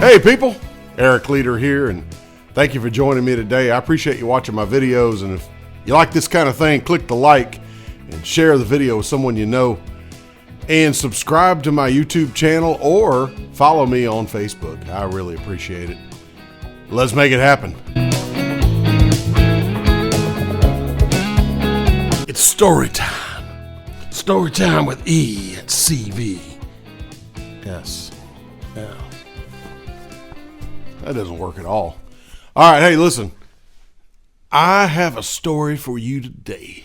Hey people, Eric Leader here, and thank you for joining me today. I appreciate you watching my videos, and if you like this kind of thing, click the like and share the video with someone you know, and subscribe to my YouTube channel or follow me on Facebook. I really appreciate it. Let's make it happen. It's story time. Story time with E and CV. Yes. Yeah. That doesn't work at all. All right, hey, listen. I have a story for you today.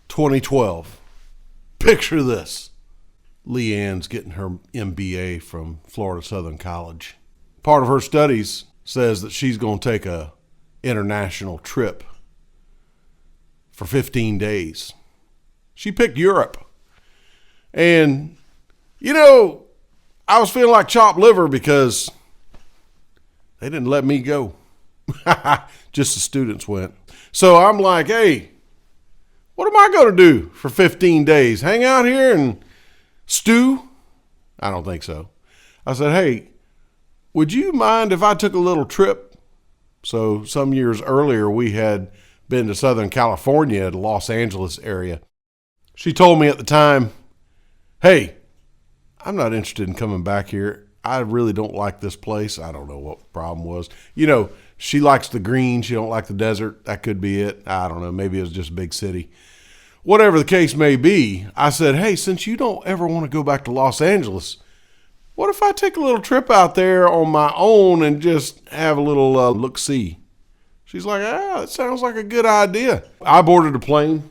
2012. Picture this. Leanne's getting her MBA from Florida Southern College. Part of her studies says that she's going to take a international trip for 15 days. She picked Europe. And, you know, I was feeling like chopped liver because they didn't let me go. Just the students went. So I'm like, hey, what am I going to do for 15 days? Hang out here and stew? I don't think so. I said, hey, would you mind if I took a little trip? So some years earlier, we had been to Southern California, the Los Angeles area. She told me at the time, hey, I'm not interested in coming back here. I really don't like this place. I don't know what the problem was. You know, she likes the green. She don't like the desert. That could be it. I don't know. Maybe it was just a big city. Whatever the case may be, I said, hey, since you don't ever want to go back to Los Angeles, what if I take a little trip out there on my own and just have a little look-see? She's like, that sounds like a good idea. I boarded a plane,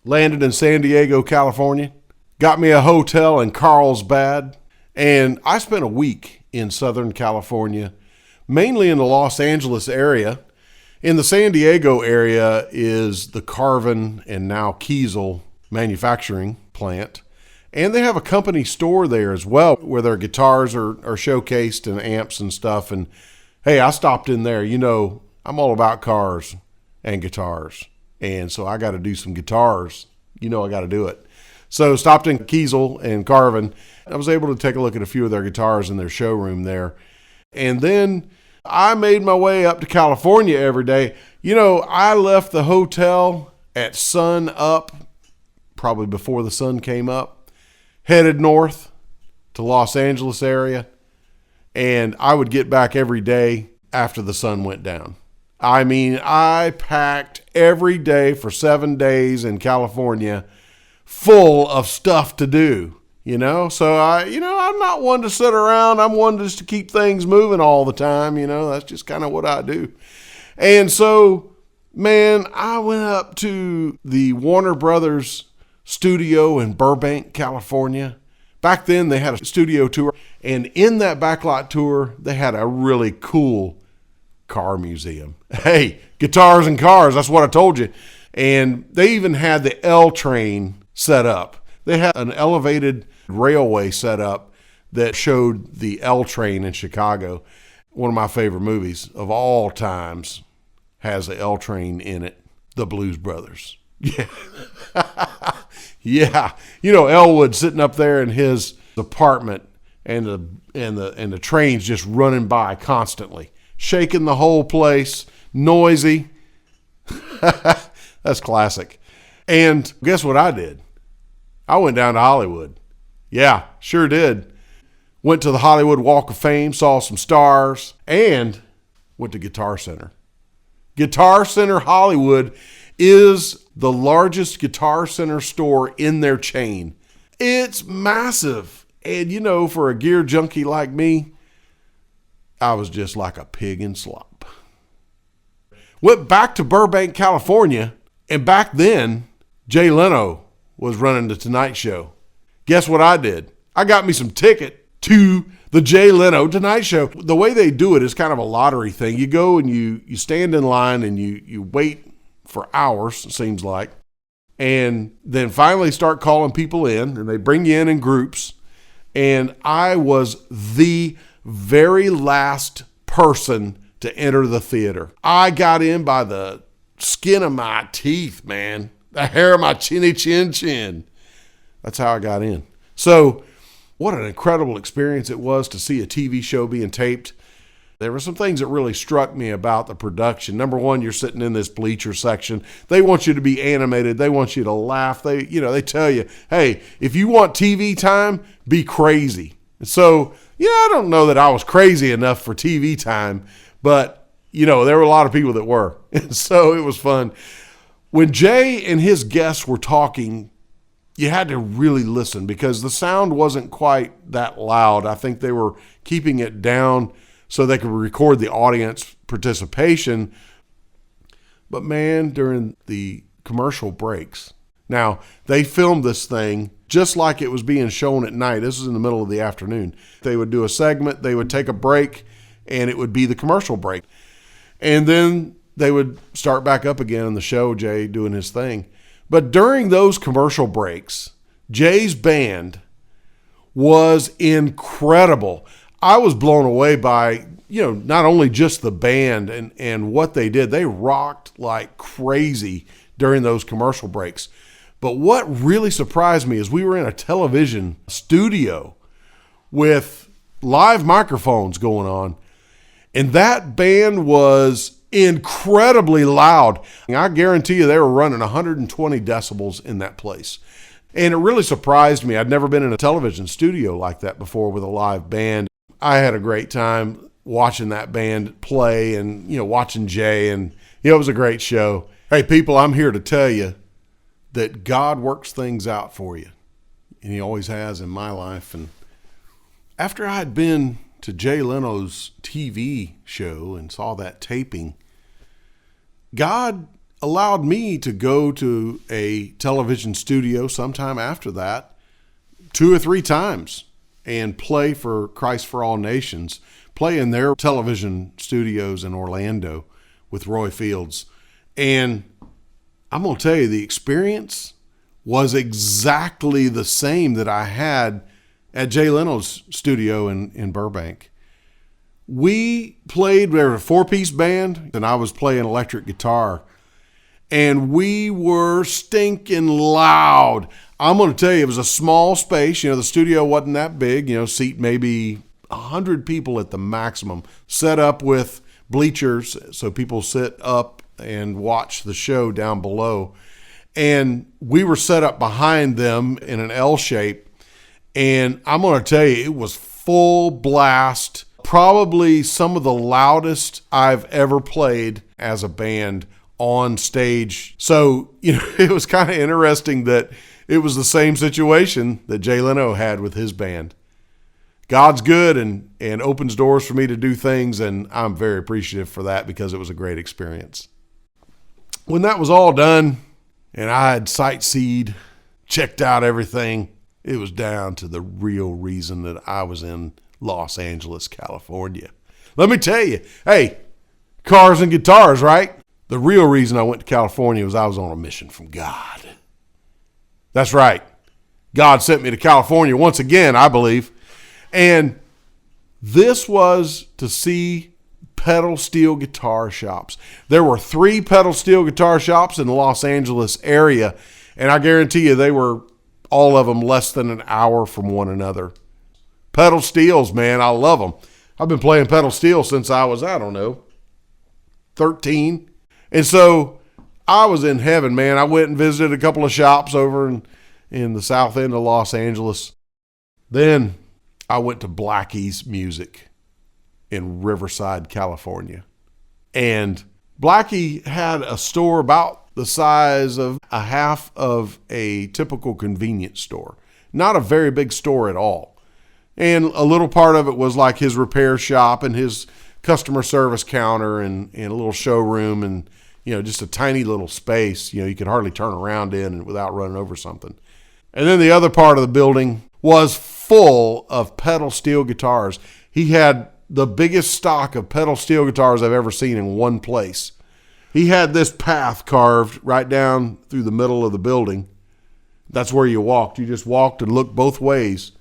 landed in San Diego, California, got me a hotel in Carlsbad, and I spent a week in Southern California, mainly in the Los Angeles area. In the San Diego area is the Carvin and now Kiesel manufacturing plant. And they have a company store there as well where their guitars are showcased and amps and stuff. And hey, I stopped in there. You know, I'm all about cars and guitars. And so I got to do some guitars. You know I got to do it. So stopped in Kiesel and Carvin. I was able to take a look at a few of their guitars in their showroom there. And then I made my way up to California every day. You know, I left the hotel at sun up, probably before the sun came up, headed north to Los Angeles area, and I would get back every day after the sun went down. I mean, I packed every day for 7 days in California full of stuff to do. You know, so I'm not one to sit around. I'm one just to keep things moving all the time. You know, that's just kind of what I do. And so, man, I went up to the Warner Brothers studio in Burbank, California. Back then they had a studio tour, and in that backlot tour, they had a really cool car museum. Hey, guitars and cars, that's what I told you. And they even had the L train set up. They had an elevated railway set up that showed the L train in Chicago. One of my favorite movies of all times has the L train in it, The Blues Brothers. Yeah. Yeah. You know, Elwood sitting up there in his apartment and the train's just running by constantly, shaking the whole place, noisy. That's classic. And guess what I did? I went down to Hollywood. Yeah, sure did. Went to the Hollywood Walk of Fame, saw some stars, and went to Guitar Center. Guitar Center Hollywood is the largest Guitar Center store in their chain. It's massive. And, you know, for a gear junkie like me, I was just like a pig in slop. Went back to Burbank, California, and back then, Jay Leno was running the Tonight Show. Guess what I did? I got me some ticket to the Jay Leno Tonight Show. The way they do it is kind of a lottery thing. You go and you stand in line and you wait for hours, it seems like, and then finally start calling people in, and they bring you in groups. And I was the very last person to enter the theater. I got in by the skin of my teeth, man. The hair of my chinny chin chin. That's how I got in. So what an incredible experience it was to see a TV show being taped. There were some things that really struck me about the production. Number one, you're sitting in this bleacher section. They want you to be animated. They want you to laugh. They tell you, hey, if you want TV time, be crazy. And so, I don't know that I was crazy enough for TV time, but, there were a lot of people that were. And so it was fun. When Jay and his guests were talking, you had to really listen because the sound wasn't quite that loud. I think they were keeping it down so they could record the audience participation. But man, during the commercial breaks, now they filmed this thing just like it was being shown at night. This was in the middle of the afternoon. They would do a segment, they would take a break, and it would be the commercial break. And then they would start back up again in the show, Jay doing his thing. But during those commercial breaks, Jay's band was incredible. I was blown away by, not only just the band and what they did. They rocked like crazy during those commercial breaks. But what really surprised me is we were in a television studio with live microphones going on, and that band was incredibly loud. I guarantee you they were running 120 decibels in that place. And it really surprised me. I'd never been in a television studio like that before with a live band. I had a great time watching that band play and, watching Jay, and, it was a great show. Hey, people, I'm here to tell you that God works things out for you. And he always has in my life. And after I had been to Jay Leno's TV show and saw that taping, God allowed me to go to a television studio sometime after that 2 or 3 times and play for Christ for All Nations, play in their television studios in Orlando with Roy Fields. And I'm going to tell you, the experience was exactly the same that I had at Jay Leno's studio in Burbank. We played, we were a 4-piece band, and I was playing electric guitar. And we were stinking loud. I'm going to tell you, it was a small space. The studio wasn't that big. Seat maybe 100 people at the maximum, set up with bleachers so people sit up and watch the show down below. And we were set up behind them in an L shape. And I'm going to tell you, it was full blast, probably some of the loudest I've ever played as a band on stage. So, it was kind of interesting that it was the same situation that Jay Leno had with his band. God's good and opens doors for me to do things, and I'm very appreciative for that because it was a great experience. When that was all done and I had sightseed, checked out everything, it was down to the real reason that I was in Los Angeles, California. Let me tell you, hey, cars and guitars, right? The real reason I went to California was I was on a mission from God. That's right. God sent me to California once again, I believe. And this was to see pedal steel guitar shops. There were 3 pedal steel guitar shops in the Los Angeles area, and I guarantee you they were all of them less than an hour from one another. Pedal steels, man, I love them. I've been playing pedal steel since I was, 13. And so I was in heaven, man. I went and visited a couple of shops over in the south end of Los Angeles. Then I went to Blackie's Music in Riverside, California. And Blackie had a store about the size of a half of a typical convenience store. Not a very big store at all. And a little part of it was like his repair shop and his customer service counter and a little showroom and, just a tiny little space, you could hardly turn around in without running over something. And then the other part of the building was full of pedal steel guitars. He had the biggest stock of pedal steel guitars I've ever seen in one place. He had this path carved right down through the middle of the building. That's where you walked. You just walked and looked both ways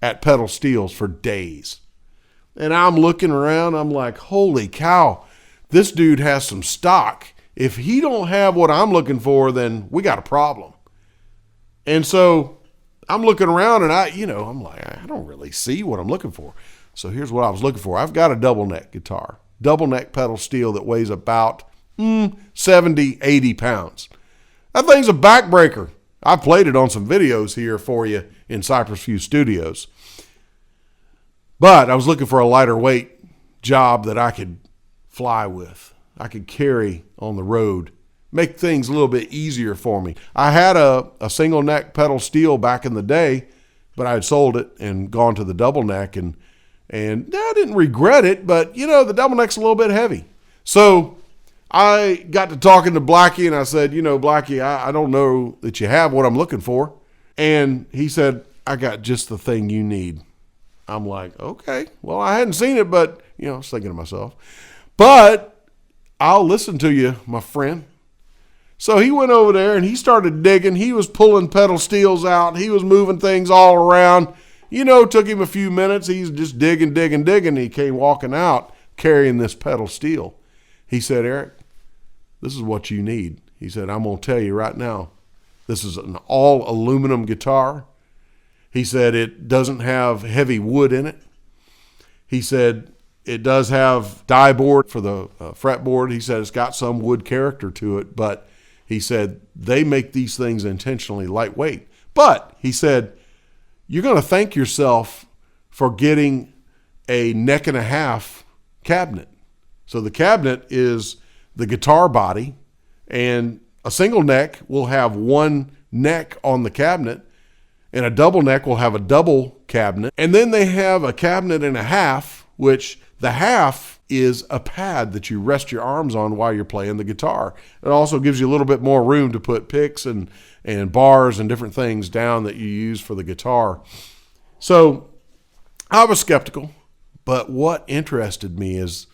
at pedal steels for days. And I'm looking around, I'm like, holy cow, this dude has some stock. If he don't have what I'm looking for, then we got a problem. And so I'm looking around and I'm like, I don't really see what I'm looking for. So here's what I was looking for. I've got a double neck guitar, double neck pedal steel that weighs about 70, 80 pounds. That thing's a backbreaker. I played it on some videos here for you in Cypress View Studios. But I was looking for a lighter weight job that I could fly with. I could carry on the road, make things a little bit easier for me. I had a single neck pedal steel back in the day, but I had sold it and gone to the double neck, and I didn't regret it, but the double neck's a little bit heavy. So I got to talking to Blackie, and I said, Blackie, I don't know that you have what I'm looking for. And he said, I got just the thing you need. I'm like, okay, well, I hadn't seen it, but, I was thinking to myself, but I'll listen to you, my friend. So he went over there and he started digging. He was pulling pedal steels out. He was moving things all around. Took him a few minutes. He's just digging. He came walking out carrying this pedal steel. He said, Eric, this is what you need. He said, I'm going to tell you right now, this is an all aluminum guitar. He said it doesn't have heavy wood in it. He said it does have die board for the fretboard. He said it's got some wood character to it, but he said they make these things intentionally lightweight. But he said you're going to thank yourself for getting a neck and a half cabinet. So the cabinet is the guitar body, and a single neck will have one neck on the cabinet, and a double neck will have a double cabinet. And then they have a cabinet and a half, which the half is a pad that you rest your arms on while you're playing the guitar. It also gives you a little bit more room to put picks and bars and different things down that you use for the guitar. So I was skeptical, but what interested me is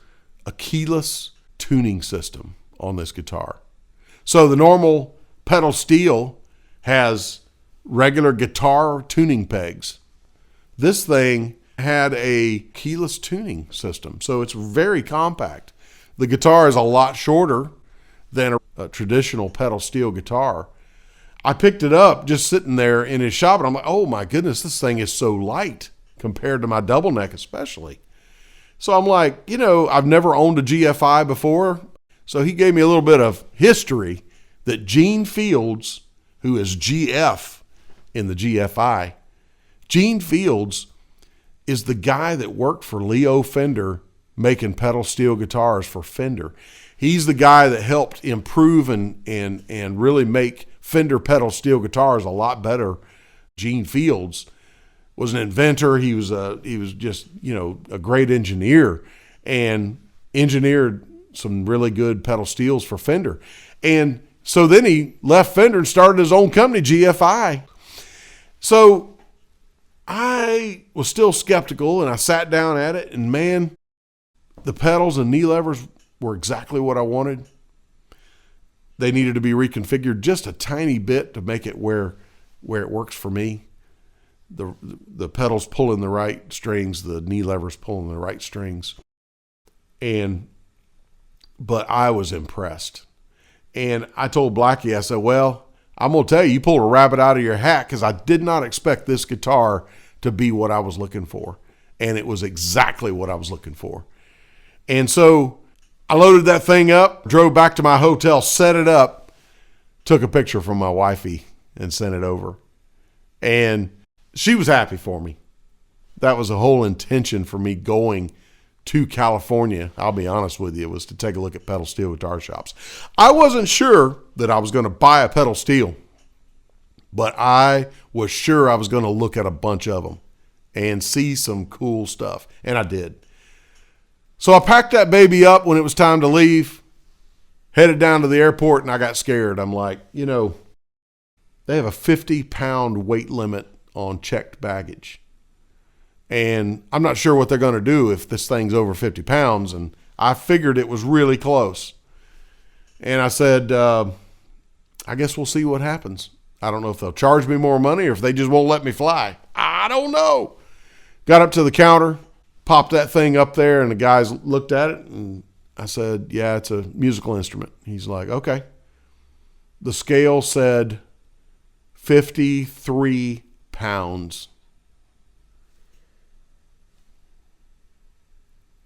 a keyless tuning system on this guitar. So the normal pedal steel has regular guitar tuning pegs. This thing had a keyless tuning system, so it's very compact. The guitar is a lot shorter than a traditional pedal steel guitar. I picked it up just sitting there in his shop, and I'm like, oh my goodness, this thing is so light compared to my double neck especially. So I'm like, I've never owned a GFI before. So he gave me a little bit of history that Gene Fields, who is GF in the GFI, Gene Fields is the guy that worked for Leo Fender making pedal steel guitars for Fender. He's the guy that helped improve and really make Fender pedal steel guitars a lot better. Gene Fields was an inventor. He was just, a great engineer and engineered some really good pedal steels for Fender. And so then he left Fender and started his own company, GFI. So I was still skeptical, and I sat down at it, and man, the pedals and knee levers were exactly what I wanted. They needed to be reconfigured just a tiny bit to make it where it works for me. The pedals pulling the right strings, the knee levers pulling the right strings. But I was impressed. And I told Blackie, I said, well, I'm going to tell you, you pulled a rabbit out of your hat, because I did not expect this guitar to be what I was looking for. And it was exactly what I was looking for. And so I loaded that thing up, drove back to my hotel, set it up, took a picture from my wifey and sent it over. And she was happy for me. That was the whole intention for me going to California, I'll be honest with you, was to take a look at pedal steel guitar shops. I wasn't sure that I was going to buy a pedal steel, but I was sure I was going to look at a bunch of them and see some cool stuff, and I did. So I packed that baby up when it was time to leave, headed down to the airport, and I got scared. I'm like, they have a 50-pound weight limit on checked baggage. And I'm not sure what they're going to do if this thing's over 50 pounds. And I figured it was really close. And I said, I guess we'll see what happens. I don't know if they'll charge me more money or if they just won't let me fly. I don't know. Got up to the counter, popped that thing up there, and the guys looked at it. And I said, yeah, it's a musical instrument. He's like, okay. The scale said 53 pounds. pounds.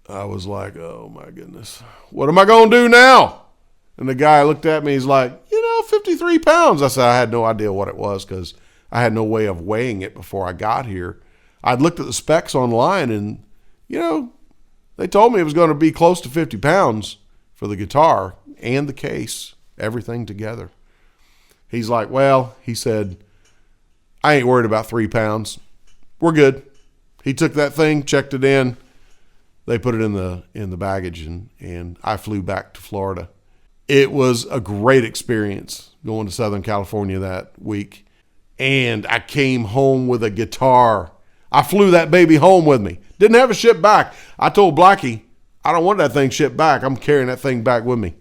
I was like, oh my goodness, what am I going to do now? And the guy looked at me, he's like, 53 pounds. I said, I had no idea what it was because I had no way of weighing it before I got here. I'd looked at the specs online and, they told me it was going to be close to 50 pounds for the guitar and the case, everything together. He's like, well, he said, I ain't worried about 3 pounds. We're good. He took that thing, checked it in. They put it in the baggage, and I flew back to Florida. It was a great experience going to Southern California that week. And I came home with a guitar. I flew that baby home with me. Didn't have it shipped back. I told Blackie, I don't want that thing shipped back. I'm carrying that thing back with me.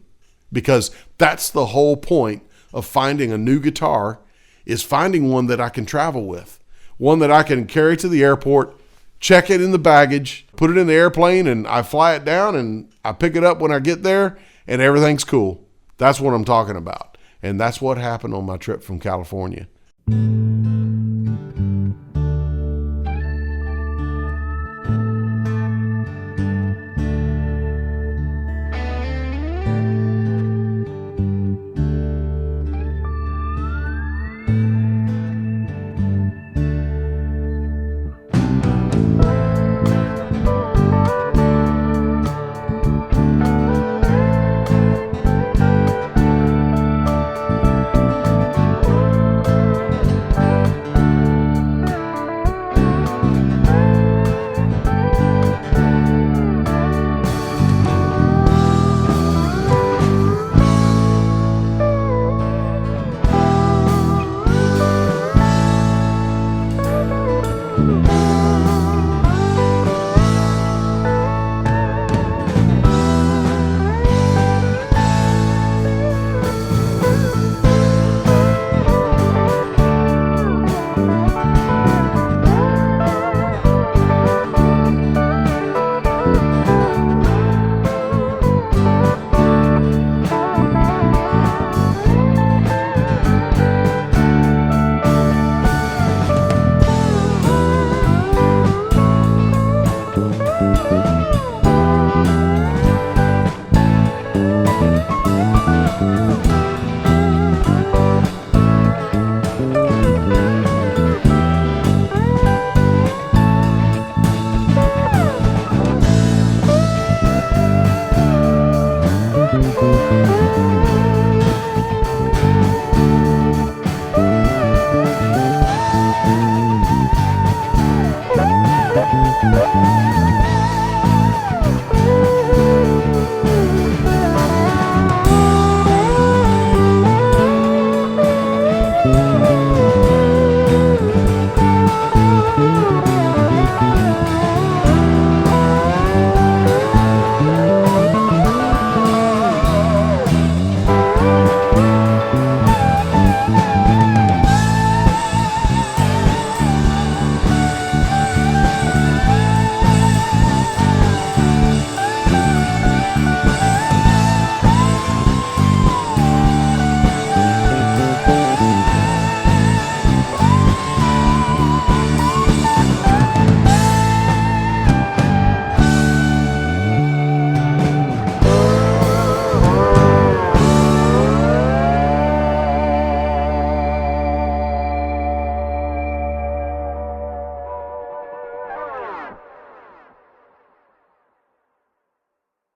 Because that's the whole point of finding a new guitar, is finding one that I can travel with. One that I can carry to the airport, check it in the baggage, put it in the airplane, and I fly it down, and I pick it up when I get there, and everything's cool. That's what I'm talking about. And that's what happened on my trip from California.